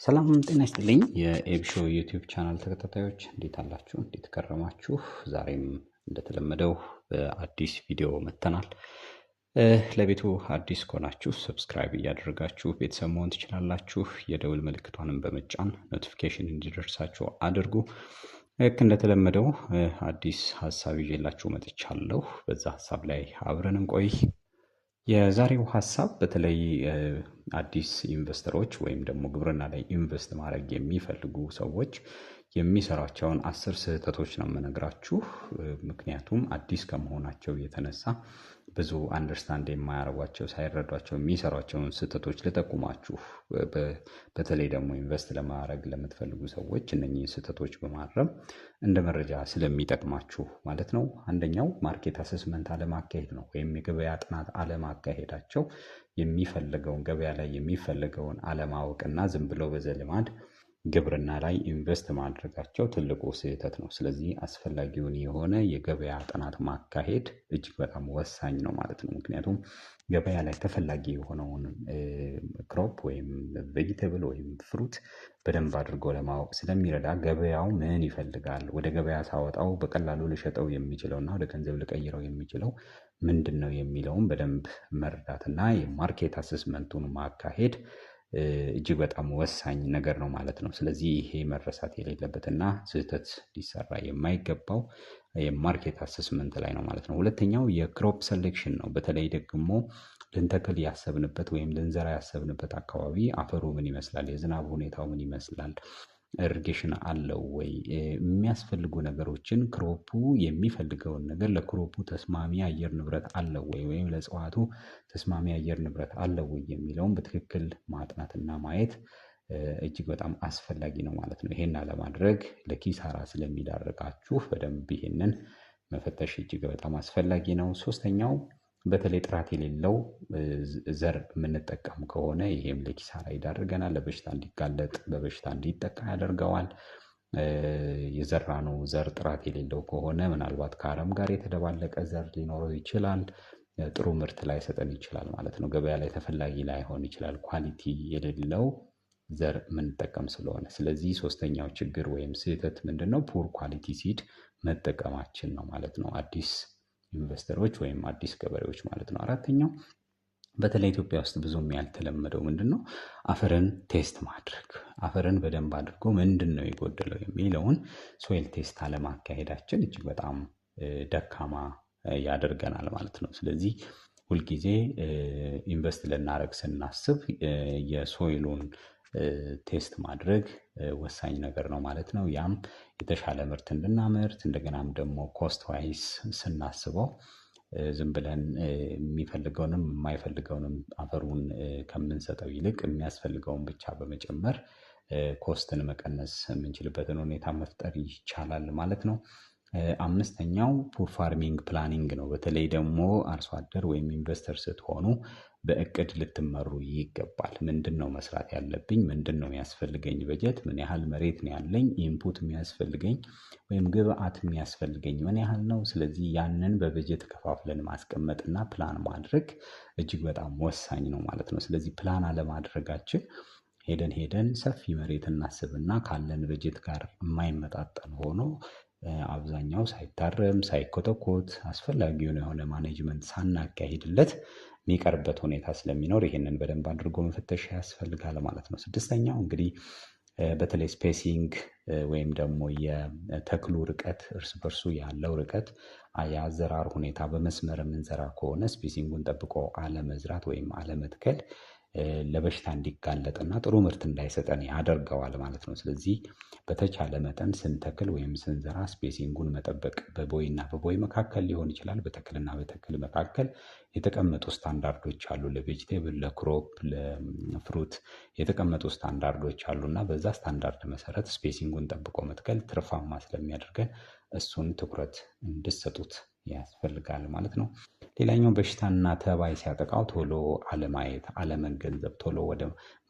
ሰላም ጤና ይስጥልኝ የኤብ ሾው ዩቲዩብ ቻናል ተከታታዮች እንዴት አላችሁ? እንዴት ከረማችሁ? ዛሬም እንደተለመደው በአዲስ ቪዲዮ መጥተናል። ለቤቱ አዲስ ከሆናችሁ ሰብስክራይብ እያደረጋችሁ ቤተሰብ መሆን ትችላላችሁ። የደውል ምልክቷንም በመጫን ኖቲፊኬሽን እንዲደርሳችሁ አድርጉ። ልክ እንደተለመደው አዲስ ሀሳብ ይዤላችሁ መጥቻለሁ። በዛ ሀሳብ ላይ አብረን እንቆይ። የዛሬው ሀሳብ በተለይ አዲስ ኢንቨስተሮች ወይም ደግሞ ግብርና ላይ ኢንቨስት ማድረግ የሚፈልጉ ሰዎች የሚሰሯቸውን 10 ስህተቶች ነው የምነግራችሁ። ምክንያቱም አዲስ ከመሆናቸው የተነሳ ብዙ አንደርስታንድ የማያደርጓቸው ሳይረዷቸው የሚሰሯቸውን ስህተቶች ልጠቁማችሁ። በተለይ ደግሞ ኢንቨስት ለማድረግ ለምትፈልጉ ሰዎች እነኚህን ስህተቶች በማረም እንደ መረጃ ስለሚጠቅማችሁ ማለት ነው። አንደኛው ማርኬት አሰስመንት አለማካሄድ ነው፣ ወይም የገበያ ጥናት አለማካሄዳቸው የሚፈልገውን ገበያ ላይ የሚፈልገውን አለማወቅና ዝም ብለው በዘልማድ ግብርና ላይ ኢንቨስት ማድረጋቸው ትልቁ ስህተት ነው። ስለዚህ አስፈላጊውን የሆነ የገበያ ጥናት ማካሄድ እጅግ በጣም ወሳኝ ነው ማለት ነው። ምክንያቱም ገበያ ላይ ተፈላጊ የሆነውን ክሮፕ ወይም ቬጂቴብል ወይም ፍሩት በደንብ አድርጎ ለማወቅ ስለሚረዳ ገበያው ምን ይፈልጋል፣ ወደ ገበያ ሳወጣው በቀላሉ ልሸጠው የሚችለውና ወደ ገንዘብ ልቀይረው የሚችለው ምንድን ነው የሚለውን በደንብ መረዳትና የማርኬት አሰስመንቱን ማካሄድ እጅግ በጣም ወሳኝ ነገር ነው ማለት ነው። ስለዚህ ይሄ መረሳት የሌለበትና ስህተት ሊሰራ የማይገባው የማርኬት አሰስመንት ላይ ነው ማለት ነው። ሁለተኛው የክሮፕ ሴሌክሽን ነው። በተለይ ደግሞ ልንተክል ያሰብንበት ወይም ልንዘራ ያሰብንበት አካባቢ አፈሩ ምን ይመስላል፣ የዝናብ ሁኔታው ምን ይመስላል፣ ኢሪጌሽን አለው ወይ፣ የሚያስፈልጉ ነገሮችን ክሮፑ የሚፈልገውን ነገር ለክሮፑ ተስማሚ አየር ንብረት አለው ወይ ወይም ለእጽዋቱ ተስማሚ አየር ንብረት አለው ወይ የሚለውን በትክክል ማጥናትና ማየት እጅግ በጣም አስፈላጊ ነው ማለት ነው። ይሄን አለማድረግ ለኪሳራ ስለሚዳርጋችሁ በደንብ ይሄንን መፈተሽ እጅግ በጣም አስፈላጊ ነው። ሶስተኛው በተለይ ጥራት የሌለው ዘር የምንጠቀም ከሆነ ይሄም ለኪሳራ ይዳርገናል። ለበሽታ እንዲጋለጥ በበሽታ እንዲጠቃ ያደርገዋል። የዘራነው ዘር ጥራት የሌለው ከሆነ ምናልባት ከአረም ጋር የተደባለቀ ዘር ሊኖረው ይችላል። ጥሩ ምርት ላይሰጠን ይችላል ማለት ነው። ገበያ ላይ ተፈላጊ ላይሆን ይችላል፣ ኳሊቲ የሌለው ዘር የምንጠቀም ስለሆነ። ስለዚህ ሶስተኛው ችግር ወይም ስህተት ምንድነው? ፑር ኳሊቲ ሲድ መጠቀማችን ነው ማለት ነው። አዲስ ኢንቨስተሮች ወይም አዲስ ገበሬዎች ማለት ነው። አራተኛው በተለይ ኢትዮጵያ ውስጥ ብዙም ያልተለመደው ምንድነው? አፈርን ቴስት ማድረግ። አፈርን በደንብ አድርጎ ምንድነው የጎደለው የሚለውን ሶይል ቴስት አለማካሄዳችን እጅግ በጣም ደካማ ያደርገናል ማለት ነው። ስለዚህ ሁልጊዜ ኢንቨስት ልናደርግ ስናስብ የሶይሉን ቴስት ማድረግ ወሳኝ ነገር ነው ማለት ነው። ያም የተሻለ ምርት እንድናመርት እንደገናም ደግሞ ኮስት ዋይስ ስናስበው ዝም ብለን የሚፈልገውንም የማይፈልገውንም አፈሩን ከምንሰጠው ይልቅ የሚያስፈልገውን ብቻ በመጨመር ኮስትን መቀነስ የምንችልበትን ሁኔታ መፍጠር ይቻላል ማለት ነው። አምስተኛው ፑር ፋርሚንግ ፕላኒንግ ነው። በተለይ ደግሞ አርሶ አደር ወይም ኢንቨስተር ስትሆኑ በእቅድ ልትመሩ ይገባል። ምንድነው መስራት ያለብኝ? ምንድነው የሚያስፈልገኝ? በጀት ምን ያህል መሬት ነው ያለኝ? ኢንፑት የሚያስፈልገኝ ወይም ግብአት የሚያስፈልገኝ ምን ያህል ነው? ስለዚህ ያንን በበጀት ከፋፍለን ማስቀመጥና ፕላን ማድረግ እጅግ በጣም ወሳኝ ነው ማለት ነው። ስለዚህ ፕላን አለማድረጋችን ሄደን ሰፊ መሬት እናስብና ካለን በጀት ጋር የማይመጣጠን ሆኖ አብዛኛው ሳይታረም ሳይኮተኮት አስፈላጊውን የሆነ ማኔጅመንት ሳናካሂድለት የሚቀርበት ሁኔታ ስለሚኖር ይሄንን በደንብ አድርጎ መፈተሽ ያስፈልጋል ማለት ነው። ስድስተኛው እንግዲህ በተለይ ስፔሲንግ ወይም ደግሞ የተክሉ ርቀት እርስ በርሱ ያለው ርቀት፣ የአዘራር ሁኔታ በመስመር የምንዘራ ከሆነ ስፔሲንጉን ጠብቆ አለመዝራት ወይም አለመትከል ለበሽታ እንዲጋለጥና ጥሩ ምርት እንዳይሰጠን ያደርገዋል ማለት ነው። ስለዚህ በተቻለ መጠን ስንተክል ወይም ስንዘራ ስፔሲንጉን መጠበቅ በቦይና በቦይ መካከል ሊሆን ይችላል። በተክልና በተክል መካከል የተቀመጡ ስታንዳርዶች አሉ። ለቬጂቴብል፣ ለክሮፕ፣ ለፍሩት የተቀመጡ ስታንዳርዶች አሉና በዛ ስታንዳርድ መሰረት ስፔሲንጉን ጠብቆ መትከል ትርፋማ ስለሚያደርገን እሱን ትኩረት እንድትሰጡት ያስፈልጋል ማለት ነው። ሌላኛው በሽታና ተባይ ሲያጠቃው ቶሎ አለማየት፣ አለመገንዘብ፣ ቶሎ ወደ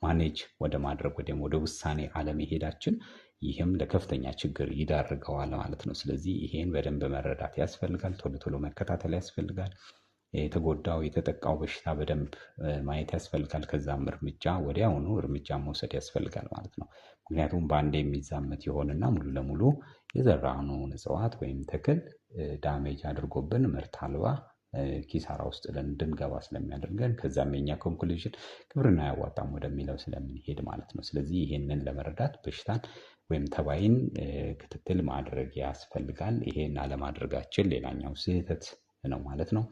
ማኔጅ ወደ ማድረግ ወደ ውሳኔ አለመሄዳችን ይህም ለከፍተኛ ችግር ይዳርገዋል ማለት ነው። ስለዚህ ይሄን በደንብ መረዳት ያስፈልጋል። ቶሎ መከታተል ያስፈልጋል። የተጎዳው የተጠቃው በሽታ በደንብ ማየት ያስፈልጋል። ከዛም ወዲያውኑ እርምጃ መውሰድ ያስፈልጋል ማለት ነው። ምክንያቱም በአንዴ የሚዛመት ይሆንና ሙሉ ለሙሉ የዘራነውን እጽዋት ወይም ተክል ዳሜጅ አድርጎብን ምርት አልባ ኪሳራ ውስጥ እንድንገባ ስለሚያደርገን ከዛም የኛ ኮንክሉዥን ግብርና አያዋጣም ወደሚለው ስለምንሄድ ማለት ነው። ስለዚህ ይሄንን ለመረዳት በሽታን ወይም ተባይን ክትትል ማድረግ ያስፈልጋል። ይሄን አለማድረጋችን ሌላኛው ስህተት ነው ማለት ነው።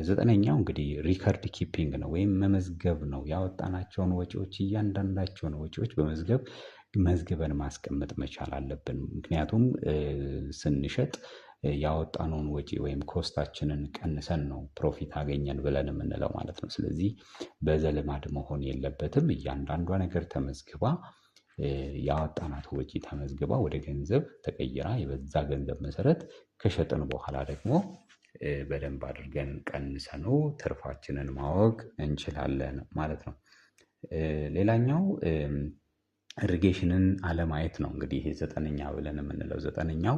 9ኛው እንግዲህ ሪከርድ ኪፒንግ ነው ወይም መመዝገብ ነው። ያወጣናቸውን ወጪዎች እያንዳንዳቸውን ወጪዎች መዝግበን ማስቀመጥ መቻል አለብን። ምክንያቱም ስንሸጥ ያወጣነውን ወጪ ወይም ኮስታችንን ቀንሰን ነው ፕሮፊት አገኘን ብለን የምንለው ማለት ነው። ስለዚህ በዘልማድ መሆን የለበትም። እያንዳንዷ ነገር ተመዝግባ ያወጣናት ወጪ ተመዝግባ ወደ ገንዘብ ተቀይራ በዛ ገንዘብ መሰረት ከሸጥን በኋላ ደግሞ በደንብ አድርገን ቀንሰነው ትርፋችንን ማወቅ እንችላለን ማለት ነው። ሌላኛው ኢሪጌሽንን አለማየት ነው። እንግዲህ ይሄ 9ኛ ብለን የምንለው 9ኛው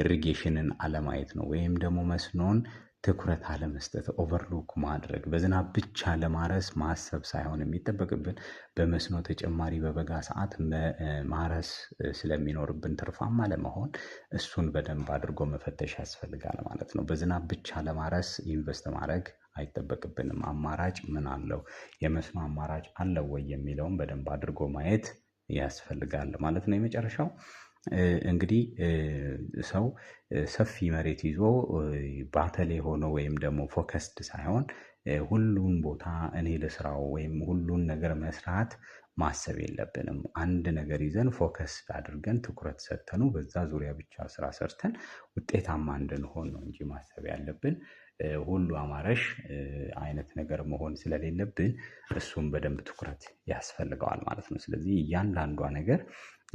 ኢሪጌሽንን አለማየት ነው። ወይም ደግሞ መስኖን ትኩረት አለመስጠት፣ ኦቨርሎክ ማድረግ፣ በዝናብ ብቻ ለማረስ ማሰብ ሳይሆን የሚጠበቅብን በመስኖ ተጨማሪ በበጋ ሰዓት ማረስ ስለሚኖርብን ትርፋማ ለመሆን እሱን በደንብ አድርጎ መፈተሽ ያስፈልጋል ማለት ነው። በዝናብ ብቻ ለማረስ ኢንቨስት ማድረግ አይጠበቅብንም። አማራጭ ምን አለው፣ የመስኖ አማራጭ አለው ወይ የሚለውን በደንብ አድርጎ ማየት ያስፈልጋል ማለት ነው። የመጨረሻው እንግዲህ ሰው ሰፊ መሬት ይዞ ባተሌ ሆኖ ወይም ደግሞ ፎከስድ ሳይሆን ሁሉን ቦታ እኔ ልስራው ወይም ሁሉን ነገር መስራት ማሰብ የለብንም። አንድ ነገር ይዘን ፎከስ አድርገን ትኩረት ሰጥተን በዛ ዙሪያ ብቻ ስራ ሰርተን ውጤታማ እንድንሆን ነው እንጂ ማሰብ ያለብን ሁሉ አማረሽ አይነት ነገር መሆን ስለሌለብን እሱም በደንብ ትኩረት ያስፈልገዋል ማለት ነው። ስለዚህ እያንዳንዷ ነገር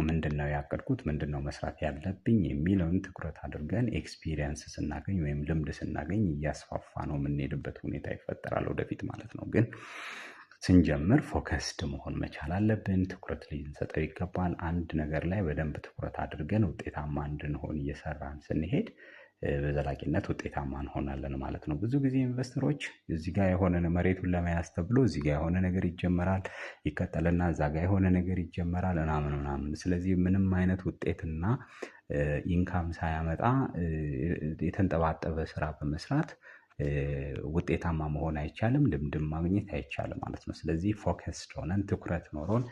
ምንድነው ያቀድኩት፣ ምንድነው መስራት ያለብኝ የሚለውን ትኩረት አድርገን ኤክስፒሪየንስ ስናገኝ ወይም ልምድ ስናገኝ እያስፋፋ ነው የምንሄድበት ሁኔታ ይፈጠራል ወደፊት ማለት ነው። ግን ስንጀምር ፎከስድ መሆን መቻል አለብን። ትኩረት ልንሰጠው ይገባል። አንድ ነገር ላይ በደንብ ትኩረት አድርገን ውጤታማ እንድንሆን እየሰራን ስንሄድ በዘላቂነት ውጤታማ እንሆናለን ማለት ነው። ብዙ ጊዜ ኢንቨስተሮች እዚህ ጋር የሆነ መሬቱን ለመያዝ ተብሎ እዚህ ጋር የሆነ ነገር ይጀመራል፣ ይቀጠልና እዛ ጋር የሆነ ነገር ይጀመራል ምናምን። ስለዚህ ምንም አይነት ውጤትና ኢንካም ሳያመጣ የተንጠባጠበ ስራ በመስራት ውጤታማ መሆን አይቻልም፣ ልምድም ማግኘት አይቻልም ማለት ነው። ስለዚህ ፎከስድ ሆነን ትኩረት ኖሮን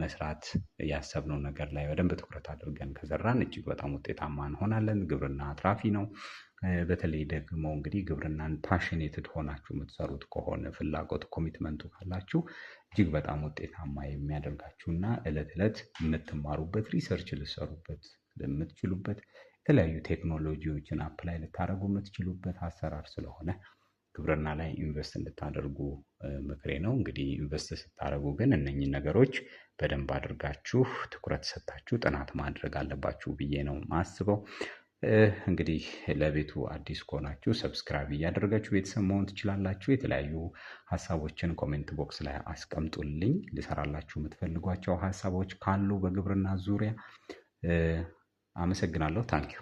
መስራት ያሰብነው ነገር ላይ በደንብ ትኩረት አድርገን ከሰራን እጅግ በጣም ውጤታማ እንሆናለን። ግብርና አትራፊ ነው። በተለይ ደግሞ እንግዲህ ግብርናን ፓሽኔትድ ሆናችሁ የምትሰሩት ከሆነ ፍላጎት ኮሚትመንቱ ካላችሁ እጅግ በጣም ውጤታማ የሚያደርጋችሁና ዕለት ዕለት የምትማሩበት ሪሰርች ልሰሩበት የምትችሉበት የተለያዩ ቴክኖሎጂዎችን አፕላይ ልታደርጉ የምትችሉበት አሰራር ስለሆነ ግብርና ላይ ኢንቨስት እንድታደርጉ ምክሬ ነው። እንግዲህ ኢንቨስት ስታደርጉ ግን እነኚህን ነገሮች በደንብ አድርጋችሁ ትኩረት ሰጥታችሁ ጥናት ማድረግ አለባችሁ ብዬ ነው ማስበው። እንግዲህ ለቤቱ አዲስ ከሆናችሁ ሰብስክራይብ እያደረጋችሁ ቤተሰብ መሆን ትችላላችሁ። የተለያዩ ሀሳቦችን ኮሜንት ቦክስ ላይ አስቀምጡልኝ። ልሰራላችሁ የምትፈልጓቸው ሀሳቦች ካሉ በግብርና ዙሪያ። አመሰግናለሁ። ታንኪዩ